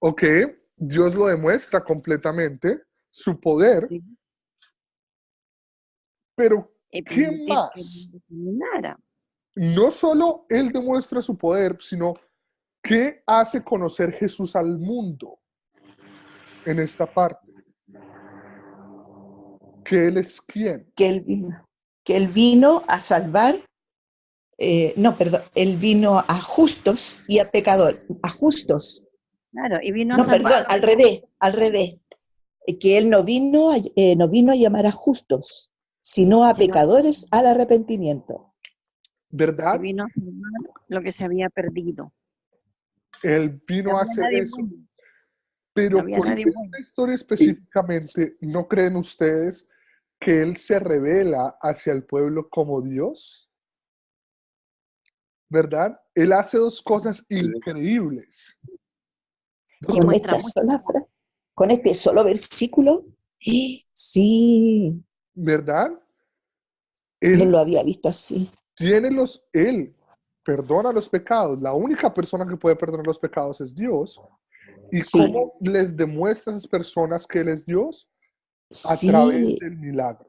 Ok, Dios lo demuestra completamente, su poder, ¿sí? pero Y ¿qué permitir que más? Él determinara. No solo Él demuestra su poder, sino ¿qué hace conocer Jesús al mundo en esta parte? Que Él es quién. Que él vino a salvar, no, perdón, él vino a justos y a pecadores, a justos. Claro, y vino a No, salvar. perdón, al revés. Que él no vino a llamar a justos, sino a Sino pecadores al arrepentimiento. que ¿Verdad? vino a salvar lo que se había perdido. Él No vino a había hacer nadie eso. bueno, no Pero había con nadie bueno. esta historia específicamente, ¿no creen ustedes que Él se revela hacia el pueblo como Dios? ¿Verdad? Él hace dos cosas increíbles. Y Con muestra esta mucho. sola frase, con este solo versículo, sí, ¿Verdad? no Él lo había visto así. Él perdona los pecados. La única persona que puede perdonar los pecados es Dios. ¿Y Sí, cómo les demuestra a esas personas que Él es Dios? A través sí, del milagro.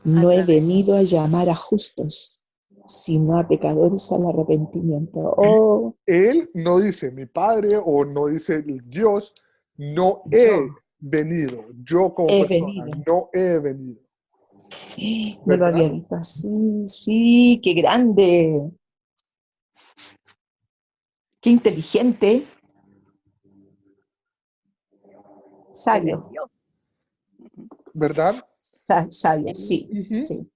no he través. venido a llamar a justos, sino a pecadores al arrepentimiento. Oh, Él no dice mi padre o no dice Dios, no he yo venido, yo como he persona, venido. no he venido, No lo ¿verdad? había visto así. Sí, qué grande, qué inteligente, Él es sabio, Dios. ¿Verdad? sabio, sí, Ujú. sí.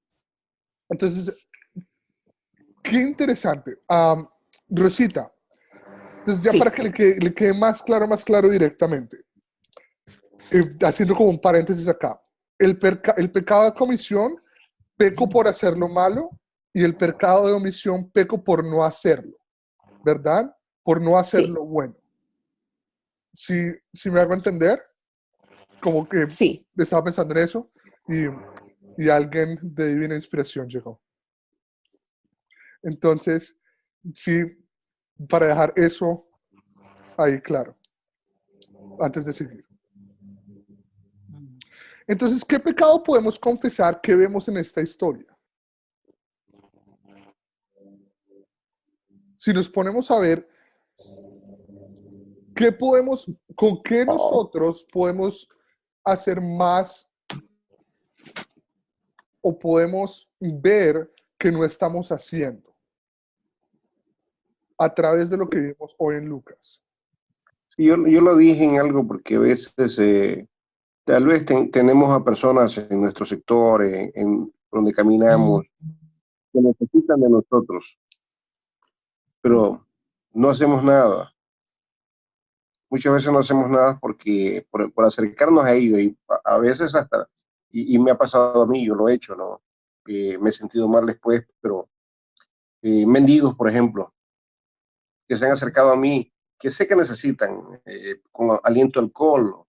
Entonces, qué interesante. Rosita, entonces ya para Sí, que le quede más claro directamente, haciendo como un paréntesis acá, el pecado de comisión, peco por hacer lo malo, y el pecado de omisión, peco por no hacerlo, ¿verdad? Por no hacer sí, lo bueno. Si me hago entender, como que sí. estaba pensando en eso y alguien de divina inspiración llegó. Entonces, sí, para dejar eso ahí claro, antes de seguir. Entonces, ¿qué pecado podemos confesar que vemos en esta historia? Si nos ponemos a ver, con qué Oh, nosotros podemos hacer más o podemos ver que no estamos haciendo a través de lo que vimos hoy en Lucas. Yo lo dije en algo porque a veces tal vez tenemos a personas en nuestro sector, en donde caminamos, que necesitan de nosotros, pero no hacemos nada. Muchas veces no hacemos nada porque por acercarnos a ellos y a veces hasta, y me ha pasado a mí, yo lo he hecho, ¿no? Me he sentido mal después, pero mendigos, por ejemplo, que se han acercado a mí, que sé que necesitan, con aliento alcohol.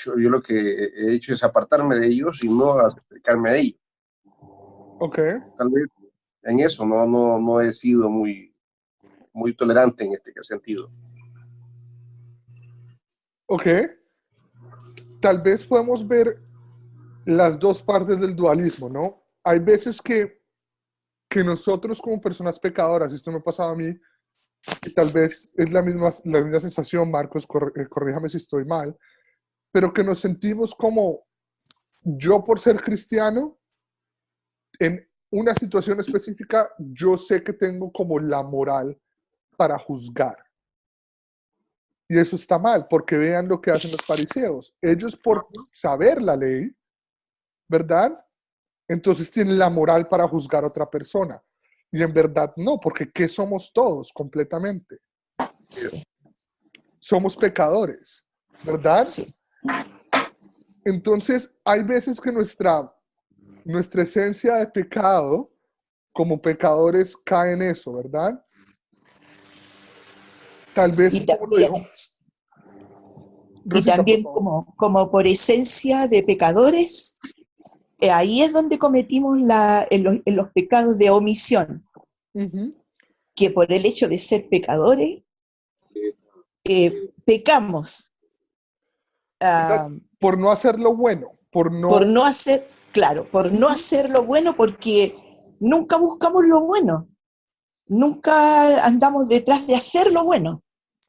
Yo lo que he hecho es apartarme de ellos y no acercarme a ellos. Ok, Tal vez en eso no he sido muy tolerante en este sentido. ok. Tal vez podemos ver las dos partes del dualismo, ¿no? Hay veces que nosotros como personas pecadoras, esto me ha pasado a mí, y tal vez es la misma sensación, Marcos, corríjame si estoy mal, pero que nos sentimos como yo por ser cristiano, en una situación específica, yo sé que tengo como la moral para juzgar. Y eso está mal, porque vean lo que hacen los fariseos. Ellos por saber la ley, ¿verdad? Entonces tienen la moral para juzgar a otra persona. Y en verdad no, porque ¿qué somos todos completamente? sí, Somos pecadores, ¿verdad? sí. Entonces hay veces que nuestra esencia de pecado como pecadores cae en eso, ¿verdad? Tal vez, Y como lo también, dijo y Rosita, por también favor. como por esencia de pecadores, ahí es donde cometimos en los pecados de omisión, Ujú. que por el hecho de ser pecadores, pecamos Por no hacer lo bueno, por por no... no hacer, claro, por no hacer lo bueno, porque nunca buscamos lo bueno, nunca andamos detrás de hacer lo bueno.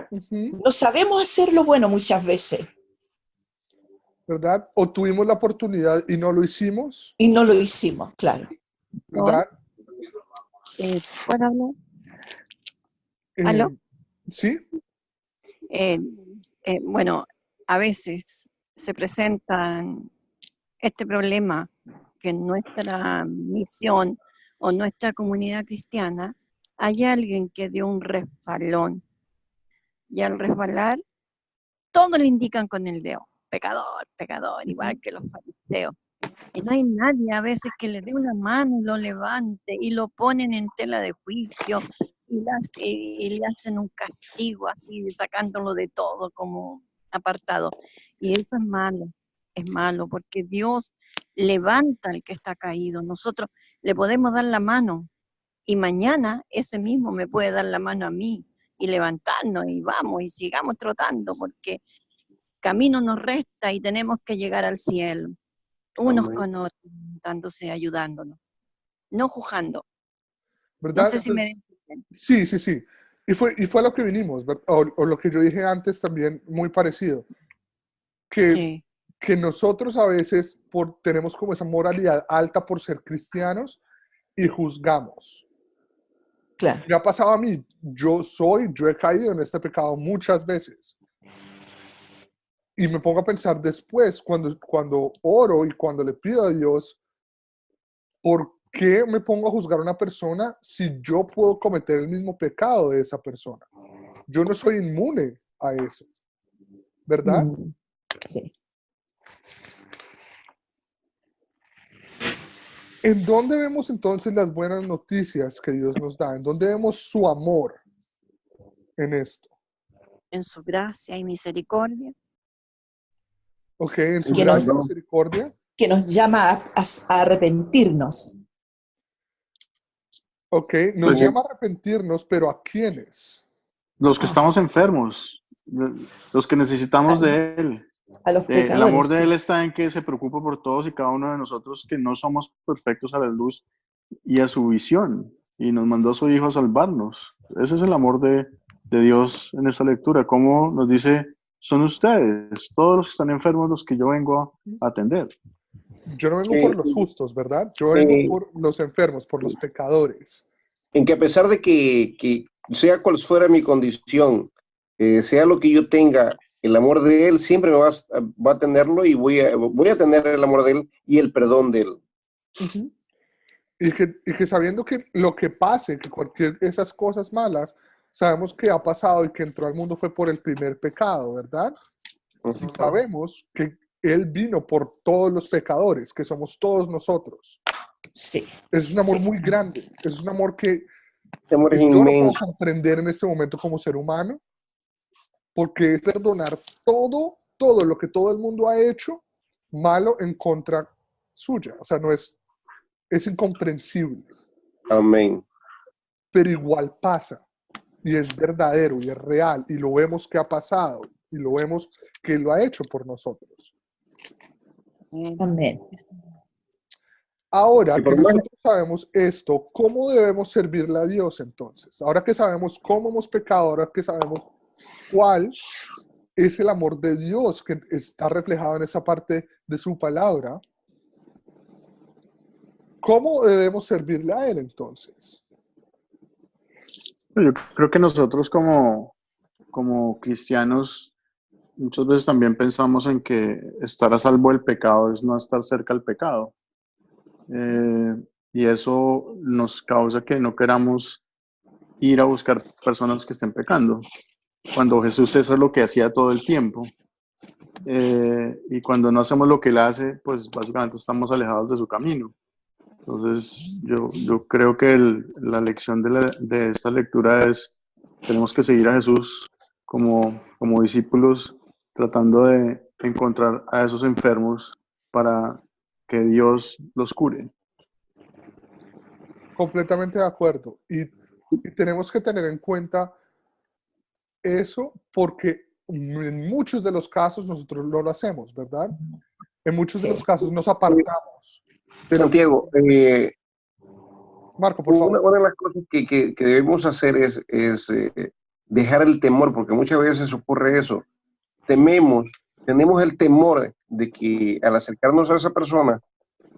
Ujú, No sabemos hacer lo bueno muchas veces ¿verdad? O tuvimos la oportunidad y no lo hicimos, y no lo hicimos, claro. ¿verdad? ¿Puedo hablar? Eh, ¿Aló? sí, Eh, bueno, a veces se presentan este problema que en nuestra misión o nuestra comunidad cristiana hay alguien que dio un resbalón y al resbalar todos le indican con el dedo, pecador, pecador, igual que los fariseos. Y no hay nadie a veces que le dé una mano y lo levante y lo ponen en tela de juicio y le hacen un castigo así, sacándolo de todo como apartado. Y eso es malo, porque Dios levanta al que está caído. Nosotros le podemos dar la mano y mañana ese mismo me puede dar la mano a mí y levantarnos y vamos y sigamos trotando, porque camino nos resta y tenemos que llegar al cielo unos Amén. con otros, dándose, ayudándonos, no juzgando. No ¿verdad? sé si me Entonces, entienden. sí, sí, sí. Y fue a lo que vinimos, ¿verdad? O lo que yo dije antes también, muy parecido, que, Sí, que nosotros a veces tenemos como esa moralidad alta por ser cristianos y juzgamos. Claro. Me ha pasado a mí, yo he caído en este pecado muchas veces. Y me pongo a pensar después, cuando oro y cuando le pido a Dios, ¿por qué me pongo a juzgar a una persona si yo puedo cometer el mismo pecado de esa persona? Yo no soy inmune a eso, ¿verdad? Sí. ¿En dónde vemos entonces las buenas noticias que Dios nos da? ¿En dónde vemos su amor en esto? en su gracia y misericordia. ¿Ok? En su Que gracia y nos, misericordia. que nos llama a arrepentirnos. ¿Ok? Nos Pues llama a arrepentirnos, pero ¿a quiénes? los que estamos enfermos, los que necesitamos A, de Él. a los El amor pecadores, de sí. Él está en que se preocupa por todos y cada uno de nosotros que no somos perfectos a la luz y a su visión. Y nos mandó a su Hijo a salvarnos. Ese es el amor de Dios en esta lectura. Como nos dice, son ustedes, todos los que están enfermos, los que yo vengo a atender. Yo no vengo Eh, por los justos, ¿verdad? Yo vengo eh, por los enfermos, por los pecadores. en que a pesar de que sea cual fuera mi condición, sea lo que yo tenga, el amor de Él siempre va a tenerlo y voy a tener el amor de Él y el perdón de Él. Ujú. Y que sabiendo que lo que pase, que cualquier de esas cosas malas, sabemos que ha pasado y que entró al mundo fue por el primer pecado, ¿verdad? Y Ujú. sabemos que Él vino por todos los pecadores, que somos todos nosotros. Sí, Es un amor sí, muy grande, es un amor Este amor que es yo no puedo inmenso. comprender en este momento como ser humano, porque es perdonar todo lo que todo el mundo ha hecho malo en contra suya. O sea, es incomprensible, Amén. pero igual pasa y es verdadero y es real y lo vemos que ha pasado y lo vemos que lo ha hecho por nosotros. amén. Y Ahora que por más, nosotros sabemos esto, ¿cómo debemos servirle a Dios entonces? Ahora que sabemos cómo hemos pecado, ahora que sabemos cuál es el amor de Dios que está reflejado en esa parte de su palabra, ¿cómo debemos servirle a Él entonces? Yo creo que nosotros como cristianos muchas veces también pensamos en que estar a salvo del pecado es no estar cerca del pecado. Y eso nos causa que no queramos ir a buscar personas que estén pecando, cuando Jesús eso es lo que hacía todo el tiempo. Y cuando no hacemos lo que Él hace, pues básicamente estamos alejados de su camino. Entonces, yo creo que la lección de esta lectura es, tenemos que seguir a Jesús como discípulos, tratando de encontrar a esos enfermos para que Dios los cure. Completamente de acuerdo. Y tenemos que tener en cuenta eso porque en muchos de los casos nosotros no lo hacemos, ¿verdad? En muchos de los casos nos apartamos. Pero, Santiago, Marco, por favor. una de las cosas que debemos hacer es dejar el temor, porque muchas veces ocurre eso. Tenemos el temor de que al acercarnos a esa persona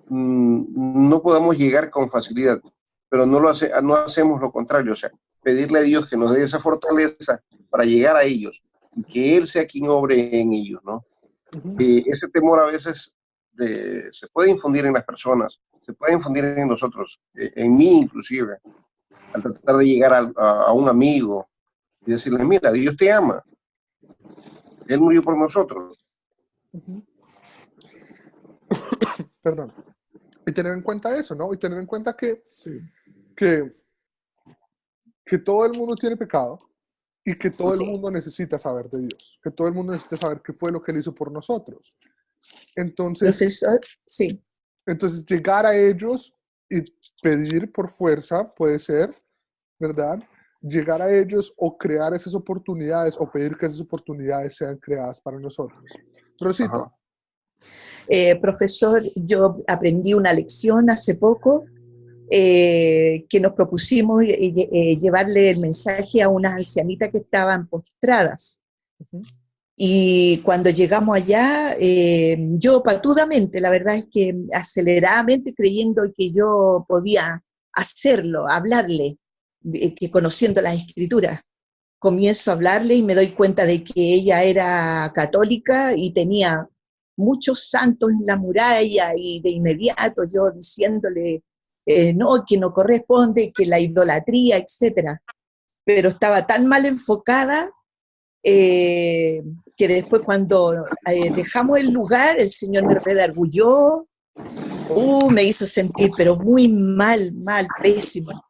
no podamos llegar con facilidad, pero no hacemos lo contrario, o sea, pedirle a Dios que nos dé esa fortaleza para llegar a ellos y que Él sea quien obre en ellos, ¿no? Ese temor a veces se puede infundir en las personas, se puede infundir en nosotros, en mí inclusive, al tratar de llegar a un amigo y decirle, mira, Dios te ama, Él murió por nosotros. Perdón. Y tener en cuenta eso, ¿no? Y tener en cuenta que todo el mundo tiene pecado y que todo el mundo necesita saber de Dios, que todo el mundo necesita saber qué fue lo que Él hizo por nosotros. Entonces, Profesor, sí. Entonces, llegar a ellos y pedir por fuerza puede ser, ¿verdad? Llegar a ellos o crear esas oportunidades o pedir que esas oportunidades sean creadas para nosotros. Rosita. Profesor, yo aprendí una lección hace poco que nos propusimos llevarle el mensaje a unas ancianitas que estaban postradas. Y cuando llegamos allá, yo patudamente, la verdad es que aceleradamente creyendo que yo podía hacerlo, hablarle, que conociendo las escrituras, comienzo a hablarle y me doy cuenta de que ella era católica y tenía muchos santos en la muralla, y de inmediato yo diciéndole no, que no corresponde, que la idolatría, etcétera. Pero estaba tan mal enfocada que después cuando dejamos el lugar, el Señor me redargulló, me hizo sentir pero muy mal, pésimo.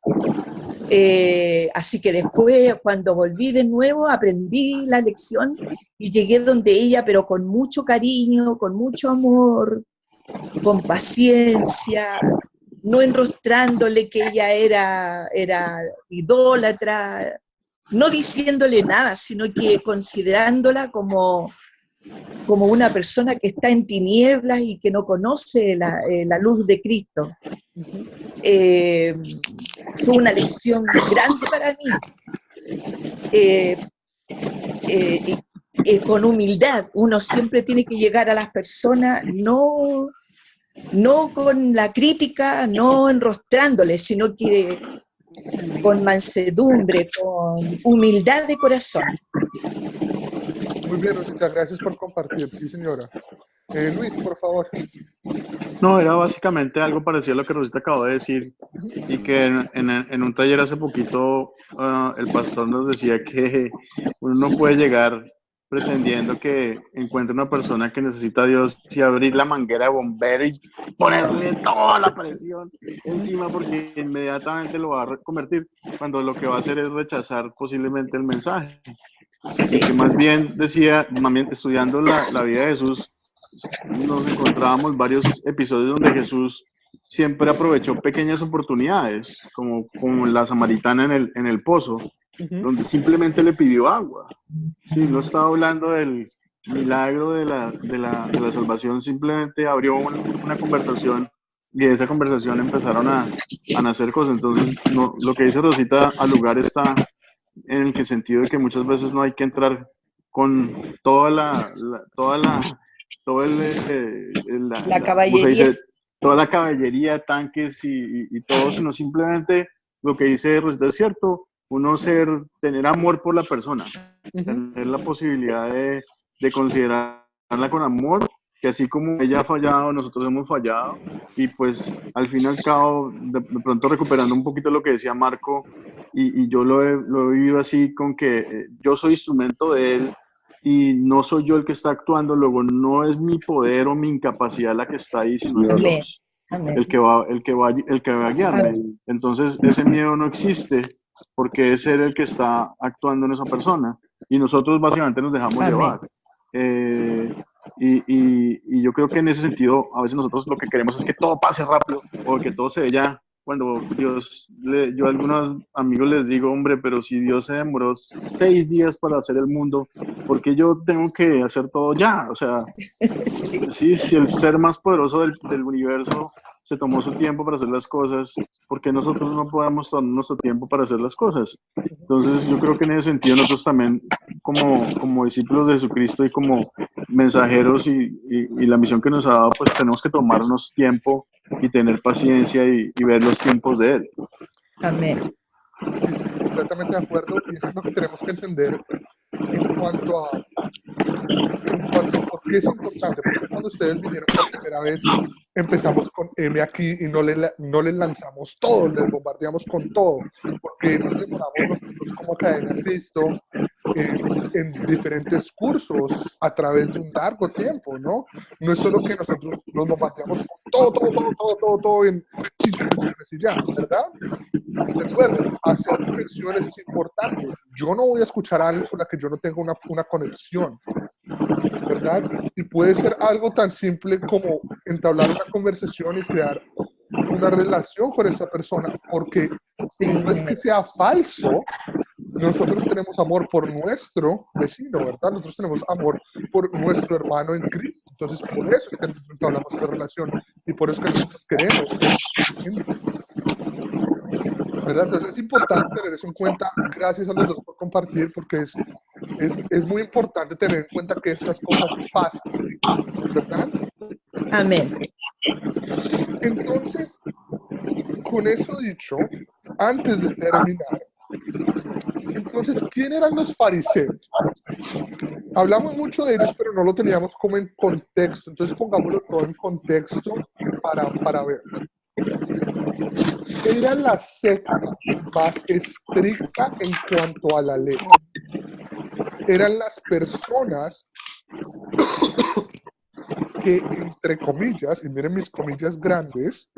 Así que después, cuando volví de nuevo, aprendí la lección y llegué donde ella, pero con mucho cariño, con mucho amor, con paciencia, no enrostrándole que ella era idólatra, no diciéndole nada, sino que considerándola como una persona que está en tinieblas y que no conoce la luz de Cristo. Fue una lección grande para mí. Con humildad, uno siempre tiene que llegar a las personas, no con la crítica, no enrostrándoles, sino que con mansedumbre, con humildad de corazón. Muy bien, Rosita, gracias por compartir. Sí, señora. Luis, por favor. No, era básicamente algo parecido a lo que Rosita acabó de decir, y que en un taller hace poquito el pastor nos decía que uno no puede llegar pretendiendo que encuentre una persona que necesita a Dios y abrir la manguera de bombero y ponerle toda la presión encima, porque inmediatamente lo va a convertir, cuando lo que va a hacer es rechazar posiblemente el mensaje. Sí. Y que más bien decía, estudiando la vida de Jesús, nos encontrábamos varios episodios donde Jesús siempre aprovechó pequeñas oportunidades, como la samaritana en el pozo, donde simplemente le pidió agua. Sí, no estaba hablando del milagro de la salvación, simplemente abrió una conversación y de esa conversación empezaron a nacer cosas. Entonces, no, lo que dice Rosita, al lugar está en el sentido de que muchas veces no hay que entrar con toda la caballería. Toda la caballería, tanques y todo, sino simplemente lo que dice Rosita es cierto, tener amor por la persona, tener la posibilidad de considerarla con amor, que así como ella ha fallado, nosotros hemos fallado, y pues al fin y al cabo, de pronto recuperando un poquito lo que decía Marco, y yo lo he vivido así, con que yo soy instrumento de él, y no soy yo el que está actuando, luego no es mi poder o mi incapacidad la que está ahí, sino es Dios, el que va a guiarme. Amén. Entonces ese miedo no existe, porque es él el que está actuando en esa persona, y nosotros básicamente nos dejamos Amén. Llevar. Y yo creo que en ese sentido, a veces nosotros lo que queremos es que todo pase rápido, o que todo se dé ya cuando yo a algunos amigos les digo, hombre, pero si Dios se demoró 6 días para hacer el mundo, ¿por qué yo tengo que hacer todo ya? O sea, Sí. sí, si el ser más poderoso del universo se tomó su tiempo para hacer las cosas, ¿por qué nosotros no podemos tomar nuestro tiempo para hacer las cosas? Entonces, yo creo que en ese sentido nosotros también, como discípulos de Jesucristo y como mensajeros y la misión que nos ha dado, pues tenemos que tomarnos tiempo y tener paciencia y ver los tiempos de Él. Amén. Sí, completamente de acuerdo. Y eso es lo que tenemos que entender en cuanto a por qué es importante. Porque cuando ustedes vinieron por primera vez, empezamos con M aquí y no le lanzamos todo, les bombardeamos con todo. Porque nos demoramos nosotros como Academia Cristo en diferentes cursos a través de un largo tiempo, ¿no? No es solo que nosotros nos bombardeamos con todo en 5 sesiones y ya, ¿verdad? Recuerden, hacer conexiones es importante. Yo no voy a escuchar a alguien con la que yo no tenga una conexión, ¿verdad? Y puede ser algo tan simple como entablar una conversación y crear una relación con esa persona, porque no es que sea falso. Nosotros tenemos amor por nuestro vecino, ¿verdad? Nosotros tenemos amor por nuestro hermano en Cristo. Entonces, por eso es que nosotros entablamos esta relación y por eso es que nosotros queremos, ¿verdad? Entonces, es importante tener eso en cuenta. Gracias a los dos por compartir, porque es muy importante tener en cuenta que estas cosas pasan, ¿verdad? Amén. Entonces, con eso dicho, antes de terminar, entonces, ¿quién eran los fariseos? Hablamos mucho de ellos, pero no lo teníamos como en contexto. Entonces, pongámoslo todo en contexto para ver. Era la secta más estricta en cuanto a la ley. Eran las personas que, entre comillas, y miren mis comillas grandes,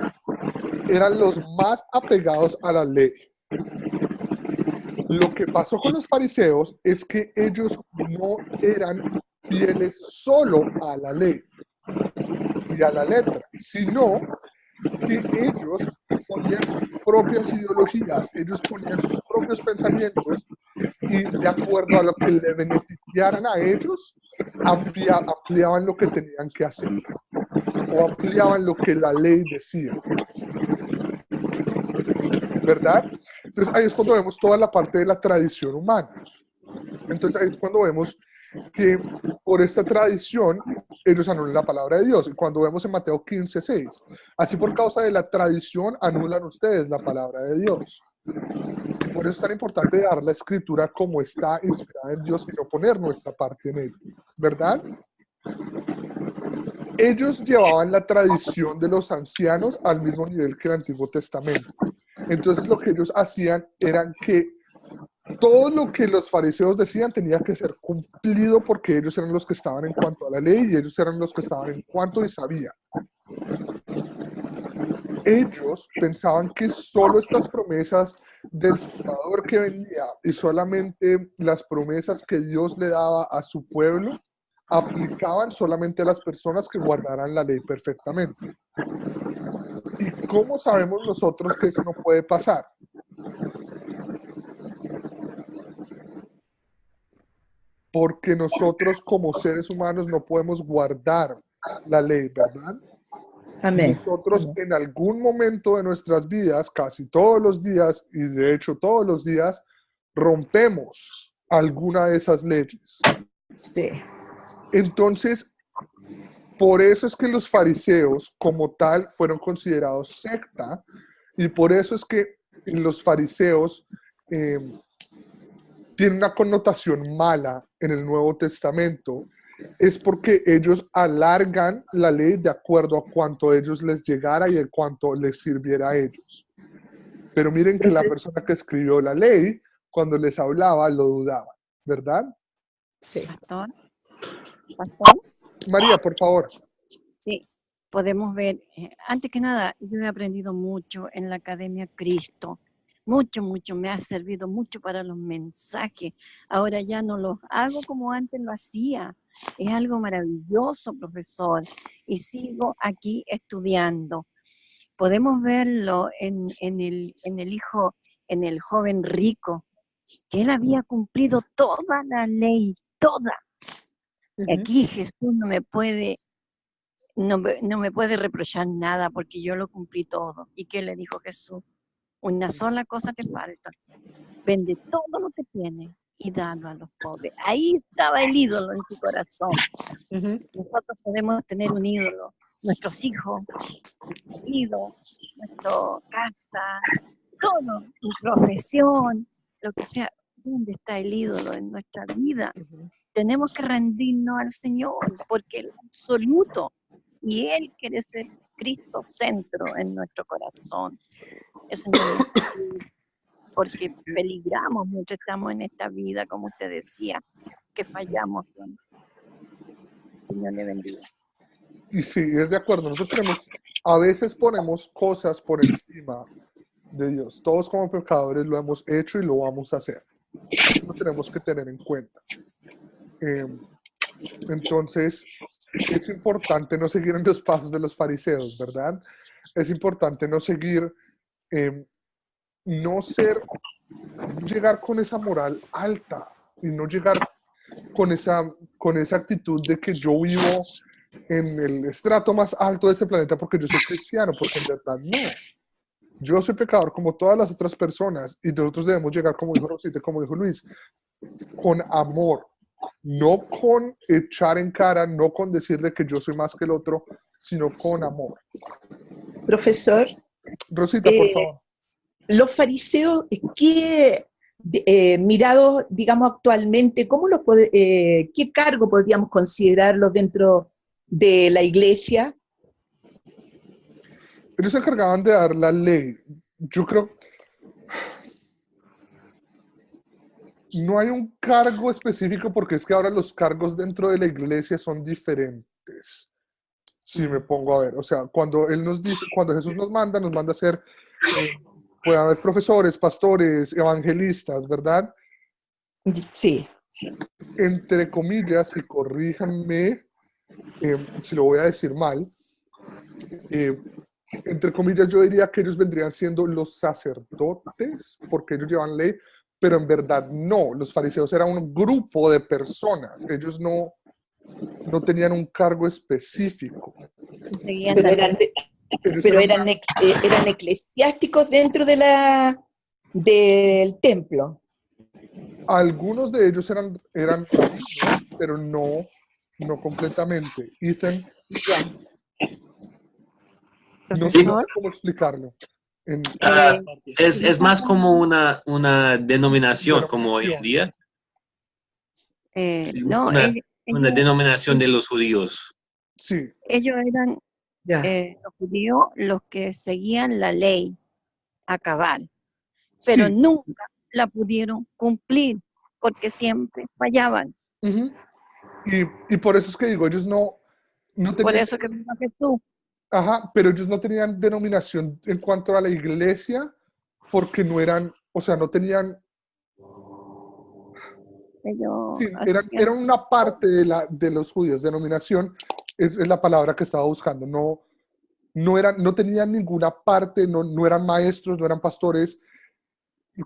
eran los más apegados a la ley. Lo que pasó con los fariseos es que ellos no eran fieles solo a la ley y a la letra, sino que ellos ponían sus propias ideologías, ellos ponían sus propios pensamientos y de acuerdo a lo que le beneficiaran a ellos, ampliaban lo que tenían que hacer o ampliaban lo que la ley decía. ¿Verdad? Entonces ahí es cuando vemos toda la parte de la tradición humana. Entonces ahí es cuando vemos que por esta tradición ellos anulan la palabra de Dios. Y cuando vemos en Mateo 15:6, así por causa de la tradición anulan ustedes la palabra de Dios. Y por eso es tan importante dar la escritura como está inspirada en Dios y no poner nuestra parte en ella, ¿verdad? Ellos llevaban la tradición de los ancianos al mismo nivel que el Antiguo Testamento. Entonces lo que ellos hacían era que todo lo que los fariseos decían tenía que ser cumplido porque ellos eran los que estaban en cuanto a la ley y ellos eran los que estaban en cuanto y sabían. Ellos pensaban que solo estas promesas del Salvador que venía y solamente las promesas que Dios le daba a su pueblo aplicaban solamente a las personas que guardaran la ley perfectamente. ¿Y cómo sabemos nosotros que eso no puede pasar? Porque nosotros como seres humanos no podemos guardar la ley, ¿verdad? Amén. Nosotros en algún momento de nuestras vidas, casi todos los días, y de hecho todos los días, rompemos alguna de esas leyes. Sí. Entonces, por eso es que los fariseos como tal fueron considerados secta, y por eso es que los fariseos tienen una connotación mala en el Nuevo Testamento, es porque ellos alargan la ley de acuerdo a cuánto a ellos les llegara y de cuánto les sirviera a ellos. Pero miren que la persona que escribió la ley, cuando les hablaba, lo dudaba, ¿verdad? Sí. Pastor. María, por favor. Sí, podemos ver, antes que nada, yo he aprendido mucho en la Academia Cristo. Mucho, me ha servido mucho para los mensajes. Ahora ya no los hago como antes lo hacía. Es algo maravilloso, profesor. Y sigo aquí estudiando. Podemos verlo en el hijo, en el joven rico, que él había cumplido toda la ley, toda. Aquí Jesús no me puede reprochar nada porque yo lo cumplí todo. ¿Y qué le dijo Jesús? Una sola cosa te falta. Vende todo lo que tienes y dalo a los pobres. Ahí estaba el ídolo en su corazón. Nosotros podemos tener un ídolo, nuestros hijos, nuestro marido, nuestra casa, todo, mi profesión, lo que sea. ¿Dónde está el ídolo en nuestra vida? Tenemos que rendirnos al Señor porque Él es absoluto y Él quiere ser Cristo centro en nuestro corazón. Ese es mi mensaje, porque peligramos mucho, estamos en esta vida, como usted decía, que fallamos. Señor le bendiga. Y sí, es de acuerdo. Nosotros a veces ponemos cosas por encima de Dios. Todos como pecadores lo hemos hecho y lo vamos a hacer. Eso lo tenemos que tener en cuenta. Entonces, es importante no seguir en los pasos de los fariseos, ¿verdad? Es importante no seguir, no llegar con esa moral alta y no llegar con esa actitud de que yo vivo en el estrato más alto de este planeta porque yo soy cristiano, porque en verdad no. Yo soy pecador como todas las otras personas y nosotros debemos llegar, como dijo Rosita, como dijo Luis, con amor, no con echar en cara, no con decirle que yo soy más que el otro, sino con amor. Profesor, Rosita, por favor. los fariseos, mirados, digamos, actualmente, ¿qué cargo podríamos considerarlos dentro de la iglesia? Ellos se encargaban de dar la ley. Yo creo no hay un cargo específico porque es que ahora los cargos dentro de la iglesia son diferentes. Si me pongo a ver, o sea, cuando Jesús nos manda a ser, puede haber profesores, pastores, evangelistas, ¿verdad? Sí. Entre comillas, y corríjanme si lo voy a decir mal, entre comillas yo diría que ellos vendrían siendo los sacerdotes, porque ellos llevan ley, pero en verdad no, los fariseos eran un grupo de personas, ellos no tenían un cargo específico. Pero eran eclesiásticos dentro del templo. Algunos de ellos eran rabinos, pero no completamente. Ethan, no sé cómo explicarlo. Es más como una denominación, como hoy en día. No, una denominación de los judíos. Sí. Ellos eran los judíos los que seguían la ley a cabal, pero nunca la pudieron cumplir porque siempre fallaban. Y por eso es que digo, ellos no tenían... Por eso que vino Jesús. Ajá, pero ellos no tenían denominación en cuanto a la iglesia porque no eran, o sea, no tenían... Eran una parte de los judíos. Denominación es la palabra que estaba buscando. No tenían ninguna parte, no eran maestros, no eran pastores.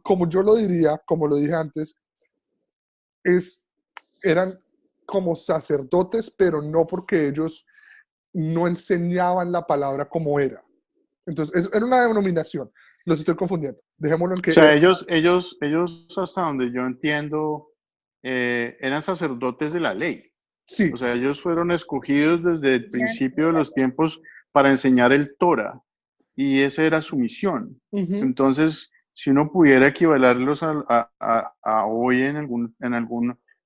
Como yo lo diría, como lo dije antes, eran como sacerdotes, pero no porque ellos no enseñaban la palabra como era. Entonces, era una denominación. Los estoy confundiendo. Dejémoslo en que... O sea, ellos hasta donde yo entiendo, eran sacerdotes de la ley. Sí. O sea, ellos fueron escogidos desde el principio de los tiempos para enseñar el Torah. Y esa era su misión. Entonces, si uno pudiera equivalerlos a hoy en algún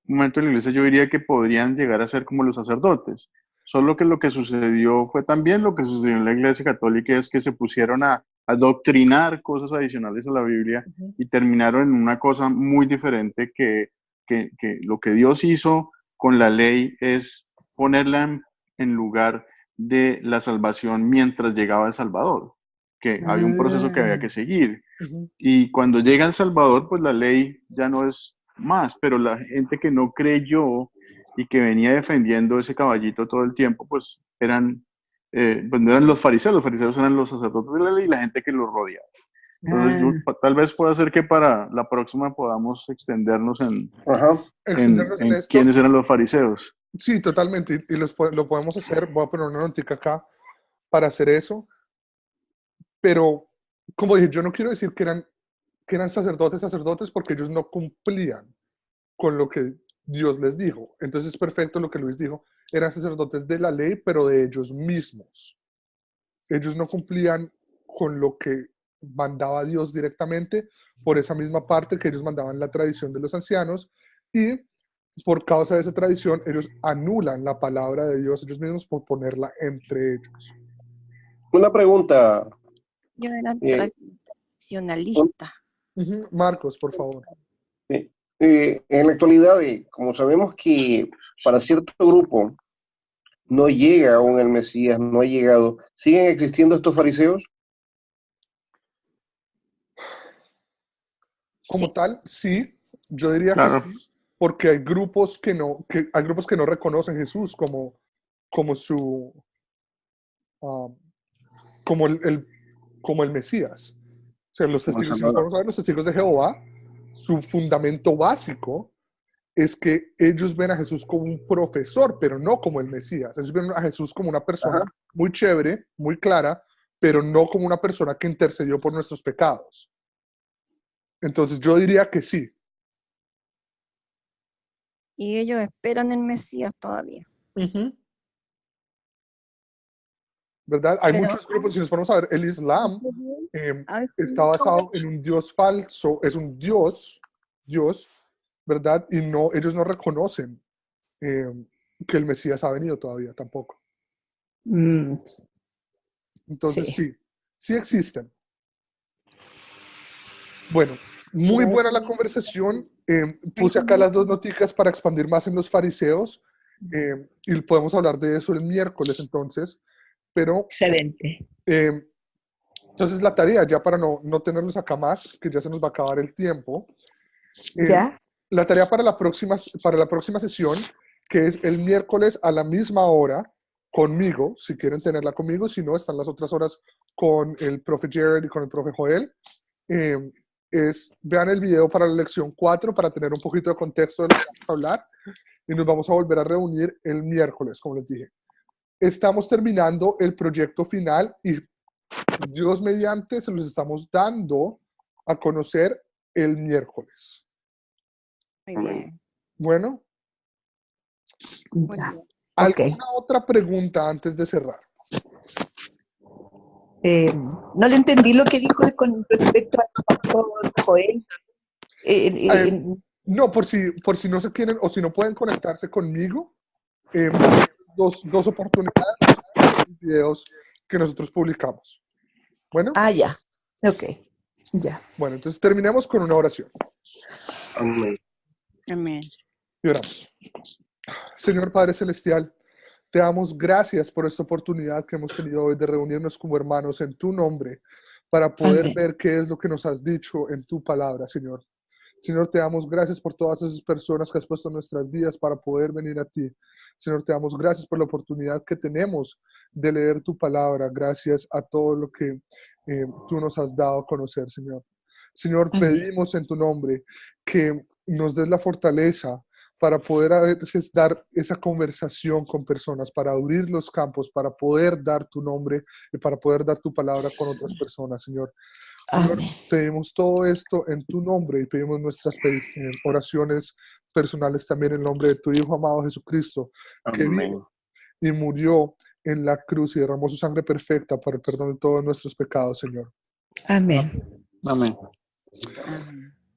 momento de la iglesia, yo diría que podrían llegar a ser como los sacerdotes. Solo que lo que sucedió fue también lo que sucedió en la iglesia católica, es que se pusieron a adoctrinar cosas adicionales a la Biblia y terminaron en una cosa muy diferente que lo que Dios hizo con la ley es ponerla en lugar de la salvación mientras llegaba el Salvador, que había un proceso que había que seguir. Y cuando llega el Salvador, pues la ley ya no es más, pero la gente que no creyó y que venía defendiendo ese caballito todo el tiempo, pues eran pues no eran los fariseos eran los sacerdotes de la ley y la gente que los rodeaba. Entonces, tal vez pueda ser que para la próxima podamos extendernos en esto. quiénes eran los fariseos. Sí, totalmente, y lo podemos hacer. Voy a poner una notica acá para hacer eso, pero como dije, yo no quiero decir que eran sacerdotes porque ellos no cumplían con lo que Dios les dijo. Entonces es perfecto lo que Luis dijo, eran sacerdotes de la ley, pero de ellos mismos. Ellos no cumplían con lo que mandaba Dios directamente, por esa misma parte que ellos mandaban la tradición de los ancianos, y por causa de esa tradición ellos anulan la palabra de Dios ellos mismos por ponerla entre ellos. Una pregunta. Yo era tradicionalista. Marcos, por favor. En la actualidad, como sabemos que para cierto grupo no llega aún el Mesías, no ha llegado, ¿siguen existiendo estos fariseos? Como tal, sí, yo diría Claro. que sí, porque hay grupos que no reconocen a Jesús como su como el Mesías. O sea, los testigos, si nos vamos a ver, los testigos de Jehová, su fundamento básico es que ellos ven a Jesús como un profesor, pero no como el Mesías. Ellos ven a Jesús como una persona muy chévere, muy clara, pero no como una persona que intercedió por nuestros pecados. Entonces yo diría que sí. Y ellos esperan el Mesías todavía. ¿Verdad? Hay muchos grupos, si nos ponemos a ver, el Islam está basado en un Dios falso, es un Dios, ¿verdad? Y ellos no reconocen que el Mesías ha venido todavía tampoco. Entonces sí existen. Bueno, muy buena la conversación. Puse acá las dos noticas para expandir más en los fariseos y podemos hablar de eso el miércoles entonces. Pero, excelente. Entonces la tarea, ya para no tenerlos acá más, que ya se nos va a acabar el tiempo. ¿Ya? La tarea para la próxima sesión, que es el miércoles a la misma hora, conmigo, si quieren tenerla conmigo, si no, están las otras horas con el profe Jared y con el profe Joel. Vean el video para la lección 4 para tener un poquito de contexto de lo que vamos a hablar y nos vamos a volver a reunir el miércoles, como les dije. Estamos terminando el proyecto final y Dios mediante se los estamos dando a conocer el miércoles. Muy bien. Bueno. Ya. ¿Alguna otra pregunta antes de cerrar? No le entendí lo que dijo con respecto al pastor Joel. No, por si no se quieren o si no pueden conectarse conmigo, dos oportunidades en videos que nosotros publicamos. Bueno. Ya. Ok. Ya. Bueno, entonces terminemos con una oración. Amén. Amén. Y oramos. Señor Padre Celestial, te damos gracias por esta oportunidad que hemos tenido hoy de reunirnos como hermanos en tu nombre para poder ver qué es lo que nos has dicho en tu palabra, Señor. Señor, te damos gracias por todas esas personas que has puesto en nuestras vidas para poder venir a ti. Señor, te damos gracias por la oportunidad que tenemos de leer tu palabra. Gracias a todo lo que tú nos has dado a conocer, Señor. Señor, pedimos en tu nombre que nos des la fortaleza para poder a veces dar esa conversación con personas, para abrir los campos, para poder dar tu nombre y para poder dar tu palabra con otras personas, Señor. Señor, pedimos todo esto en tu nombre y pedimos nuestras oraciones personales también en el nombre de tu Hijo amado Jesucristo, que vive y murió en la cruz y derramó su sangre perfecta para el perdón de todos nuestros pecados, Señor. Amén. Amén.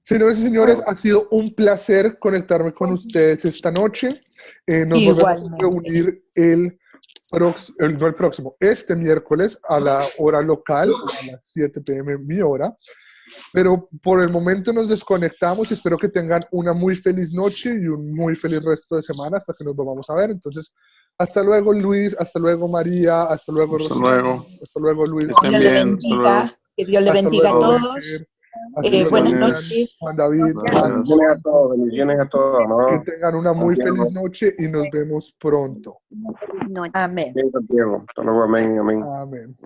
Señores y señores, ha sido un placer conectarme con ustedes esta noche. Nos volvemos a reunir este miércoles a la hora local, a las 7 p.m. mi hora. Pero por el momento nos desconectamos y espero que tengan una muy feliz noche y un muy feliz resto de semana hasta que nos volvamos a ver. Entonces, hasta luego Luis, hasta luego María, hasta luego Rocío, hasta luego Luis. Que Dios le bendiga, que Dios le bendiga a todos. Buenas noches. Juan David. Bendiciones a todos, ¿no? Que tengan una muy feliz noche y nos vemos pronto. Amén. Hasta luego, amén, amén. Amén.